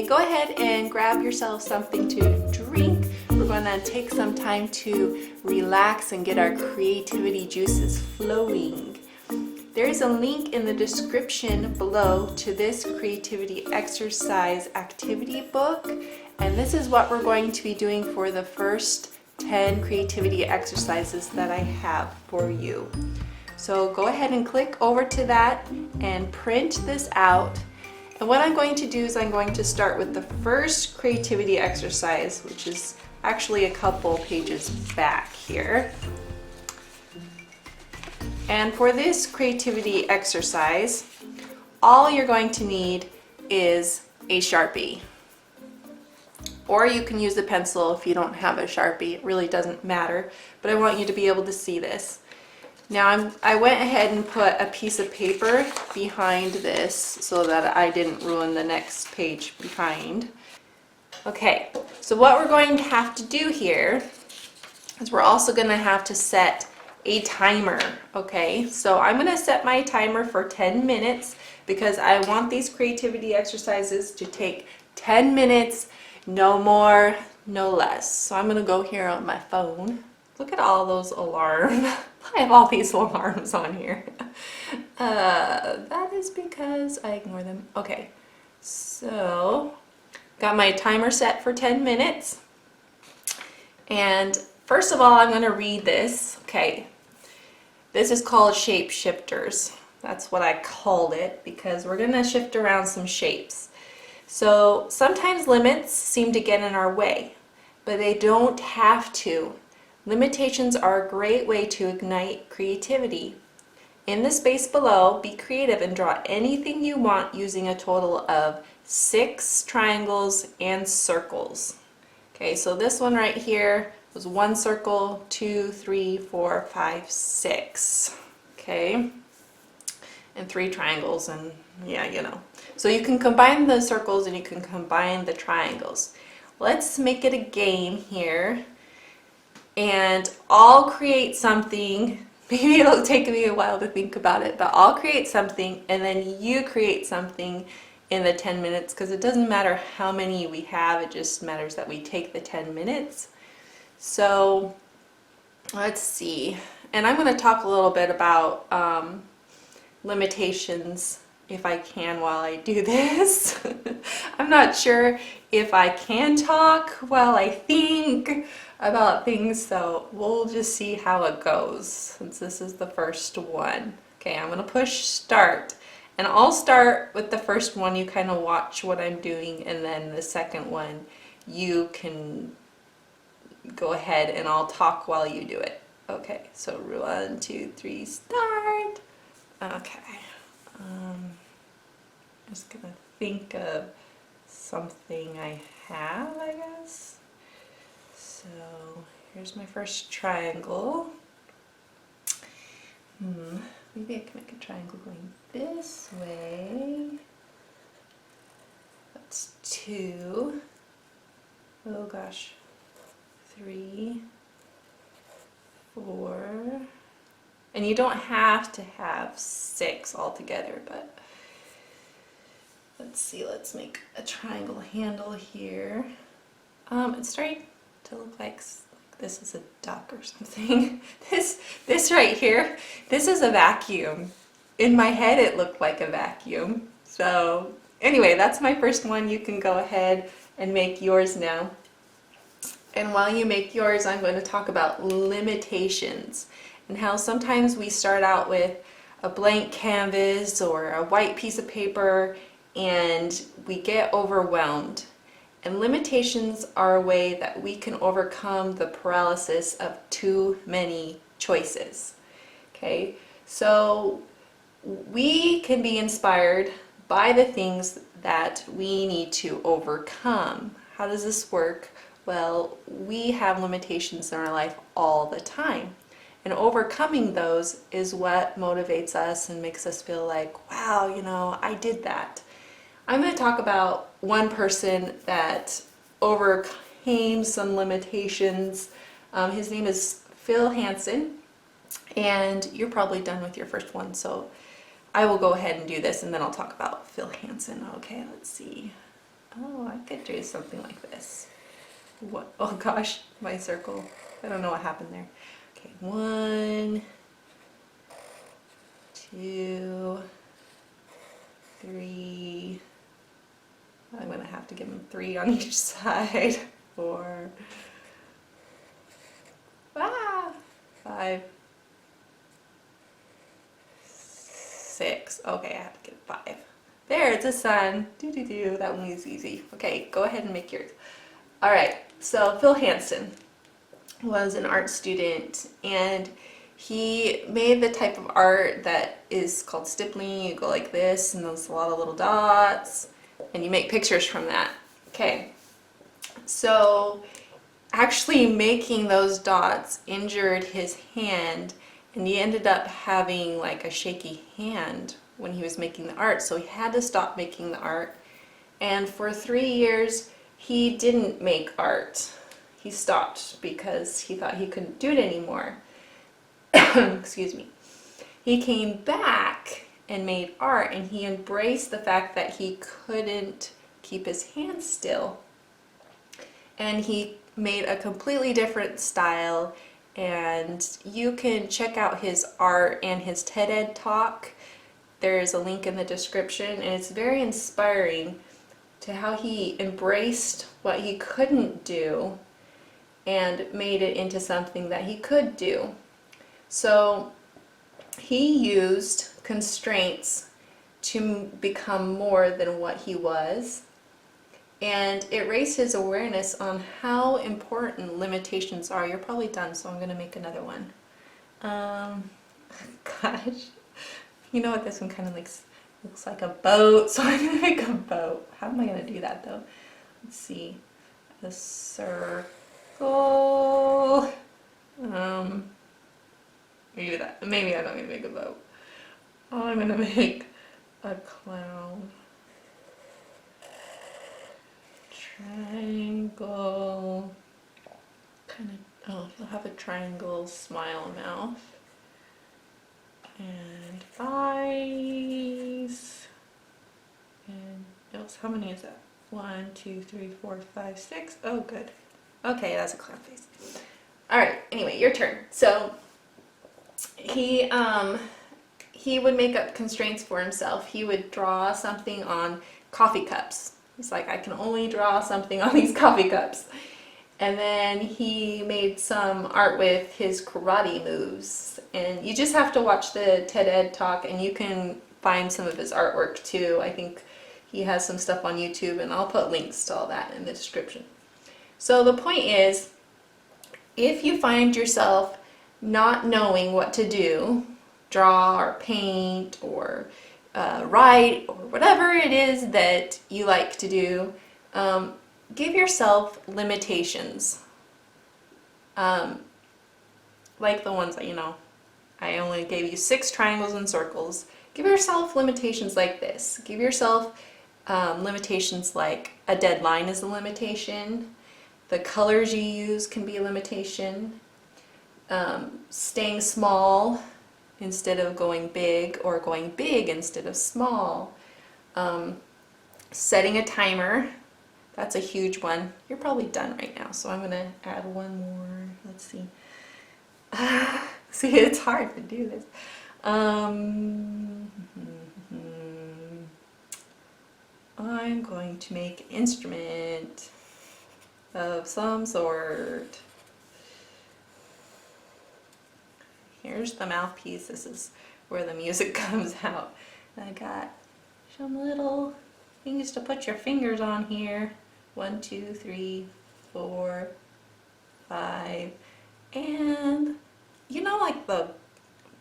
Okay, go ahead and grab yourself something to drink. We're going to take some time to relax and get our creativity juices flowing. There is a link in the description below to this creativity exercise activity book, and this is what we're going to be doing for the first 10 creativity exercises that I have for you. So go ahead and click over to that and print this out. And what I'm going to do is I'm going to start with the first creativity exercise, which is actually a couple pages back here. And for this creativity exercise, all you're going to need is a Sharpie. Or you can use a pencil if you don't have a Sharpie. It really doesn't matter, but I want you to be able to see this. Now I went ahead and put a piece of paper behind this so that I didn't ruin the next page behind. Okay, so what we're going to have to do here is we're also going to have to set a timer. Okay, so I'm going to set my timer for 10 minutes because I want these creativity exercises to take 10 minutes, no more, no less. So I'm going to go here on my phone. Look at all those alarms. I have all these alarms on here. That is because I ignore them. Okay, so got my timer set for 10 minutes. And first of all, I'm going to read this. Okay, this is called shape shifters. That's what I called it because we're going to shift around some shapes. So sometimes limits seem to get in our way, but they don't have to. Limitations are a great way to ignite creativity. In the space below, be creative and draw anything you want using a total of 6 triangles and circles. Okay, so this one right here was 1 circle, 2, 3, 4, 5, 6. Okay, and 3 triangles, and yeah, you know. So you can combine the circles and you can combine the triangles. Let's make it a game here. And I'll create something, maybe it'll take me a while to think about it, but I'll create something and then you create something in the 10 minutes because it doesn't matter how many we have, it just matters that we take the 10 minutes. So let's see, and I'm going to talk a little bit about limitations if I can while I do this. I'm not sure if I can talk while I think about things, so we'll just see how it goes since this is the first one. Okay, I'm going to push start, and I'll start with the first one. You kind of watch what I'm doing, and then the second one you can go ahead and I'll talk while you do it. Okay, so 1, 2, 3, start. Okay. Just gonna think of something I have, I guess. So here's my first triangle. Maybe I can make a triangle going this way. That's 2. Oh gosh. 3, 4. And you don't have to have 6 altogether, but let's see, let's make a triangle handle here. It's starting to look like this is a duck or something. This right here, this is a vacuum. In my head it looked like a vacuum. So anyway, that's my first one. You can go ahead and make yours now. And while you make yours, I'm going to talk about limitations and how sometimes we start out with a blank canvas or a white piece of paper and we get overwhelmed. And limitations are a way that we can overcome the paralysis of too many choices. Okay, so we can be inspired by the things that we need to overcome. How does this work? Well, we have limitations in our life all the time. And overcoming those is what motivates us and makes us feel like, wow, you know, I did that. I'm going to talk about one person that overcame some limitations. His name is Phil Hansen, and you're probably done with your first one, so I will go ahead and do this and then I'll talk about Phil Hansen. Okay, let's see. Oh, I could do something like this. What? Oh gosh, my circle. I don't know what happened there. Okay, 1, 2, 3. I'm gonna have to give them 3 on each side. 4. 5. 6. Okay, I have to get 5. There, it's a sun. Do. That one was easy. Okay, go ahead and make yours. All right, so Phil Hansen was an art student, and he made the type of art that is called stippling. You go like this, and there's a lot of little dots, and you make pictures from that. Okay, so actually making those dots injured his hand, and he ended up having like a shaky hand when he was making the art, so he had to stop making the art. And for 3 years he didn't make art. He stopped because he thought he couldn't do it anymore. Excuse me. He came back and made art, and he embraced the fact that he couldn't keep his hands still. And he made a completely different style, and you can check out his art and his TED talk. There's a link in the description, and it's very inspiring to how he embraced what he couldn't do and made it into something that he could do. So he used constraints to become more than what he was, and it raised his awareness on how important limitations are. You're probably done, so I'm going to make another one. Gosh, you know what, this one kind of looks like a boat, so I'm going to make a boat. How am I going to do that though? Let's see. A circle. Maybe that. Maybe I'm not going to make a boat. Oh, I'm going to make a clown. Triangle. Kind of. Oh, they'll have a triangle smile mouth. And eyes. And else, how many is that? 1, 2, 3, 4, 5, 6. Oh, good. Okay, that's a clown face. All right. Anyway, your turn. So he would make up constraints for himself. He would draw something on coffee cups. He's like, I can only draw something on these coffee cups. And then he made some art with his karate moves. And you just have to watch the TED Ed talk, and you can find some of his artwork too. I think he has some stuff on YouTube, and I'll put links to all that in the description. So the point is, if you find yourself not knowing what to do, draw or paint or write or whatever it is that you like to do, give yourself limitations. Like the ones that, I only gave you 6 triangles and circles. Give yourself limitations like this. Give yourself limitations like a deadline is a limitation. The colors you use can be a limitation. Staying small instead of going big, or going big instead of small. Setting a timer. That's a huge one. You're probably done right now, so I'm going to add one more. Let's see. See, it's hard to do this. I'm going to make an instrument of some sort. Here's the mouthpiece. This is where the music comes out. I got some little things to put your fingers on here. 1, 2, 3, 4, 5, and like the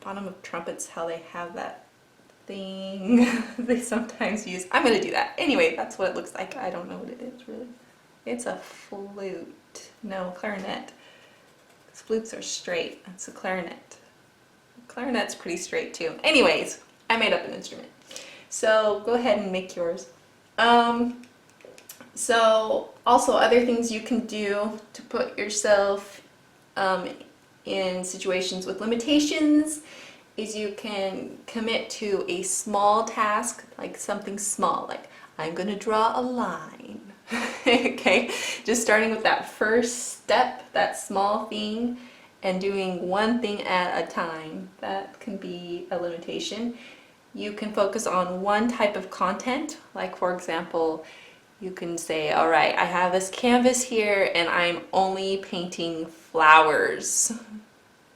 bottom of trumpets, how they have that thing they sometimes use. I'm gonna do that. Anyway, that's what it looks like. I don't know what it is really. It's a flute. No, clarinet. These flutes are straight. That's a clarinet. Clarinet's pretty straight too. Anyways, I made up an instrument. So go ahead and make yours. So also other things you can do to put yourself in situations with limitations is you can commit to a small task, like something small, like I'm going to draw a line. Okay, just starting with that first step, that small thing, and doing one thing at a time. That can be a limitation. You can focus on one type of content, like for example, you can say, all right, I have this canvas here and I'm only painting flowers.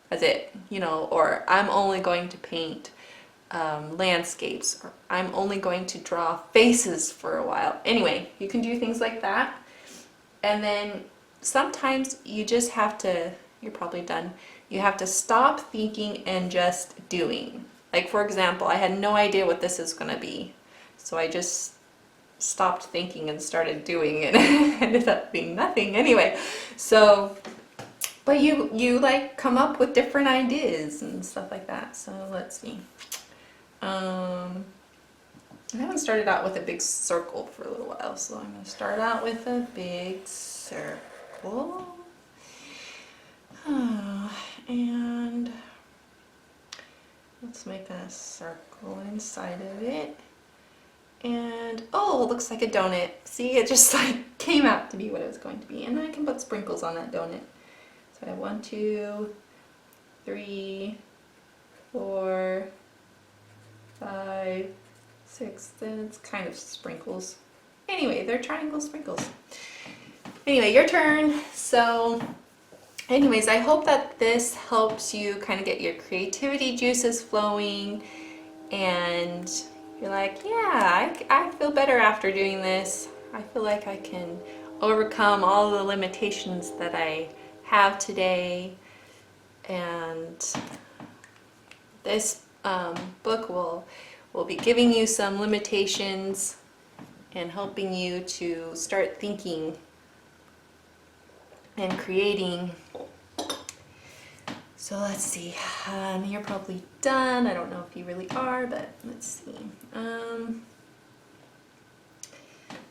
That's it, you know, or I'm only going to paint landscapes, or I'm only going to draw faces for a while. Anyway, you can do things like that. And then sometimes you just have to, you're probably done, you have to stop thinking and just doing. Like for example, I had no idea what this is going to be. So I just stopped thinking and started doing it. It ended up being nothing anyway. So, but you like come up with different ideas and stuff like that. So let's see. I haven't started out with a big circle for a little while, so I'm going to start out with a big circle. And let's make a circle inside of it. And oh, it looks like a donut. See, it just like came out to be what it was going to be. And I can put sprinkles on that donut. So I have 1, 2, 3, 4, 5, 6, then it's kind of sprinkles. Anyway, they're triangle sprinkles. Anyway, your turn. So anyways, I hope that this helps you kind of get your creativity juices flowing, and you're like, yeah, I feel better after doing this. I feel like I can overcome all the limitations that I have today. And this book will be giving you some limitations and helping you to start thinking and creating. So let's see, you're probably done. I don't know if you really are, but let's see.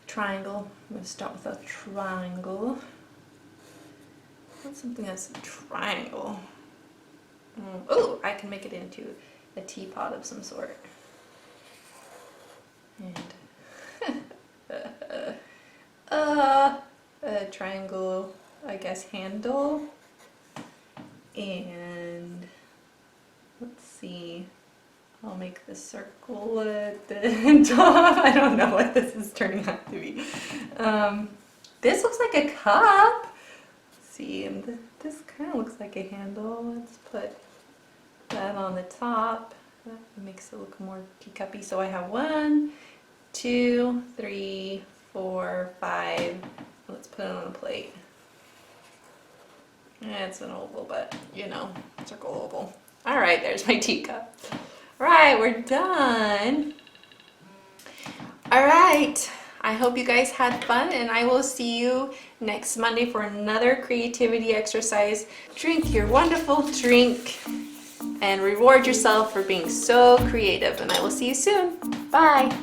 Triangle, I'm going to start with a triangle. What's something that's a triangle? Oh, I can make it into a teapot of some sort. And a triangle, I guess, handle. And let's see, I'll make the circle at the top. I don't know what this is turning out to be. This looks like a cup. Let's see, and this kind of looks like a handle. Let's put that on the top. That makes it look more teacuppy. So I have 1, 2, 3, 4, 5. Let's put it on a plate. It's an oval, but you know, circle oval. All right, there's my teacup. All right, we're done. All right, I hope you guys had fun, and I will see you next Monday for another creativity exercise. Drink your wonderful drink and reward yourself for being so creative, and I will see you soon. Bye.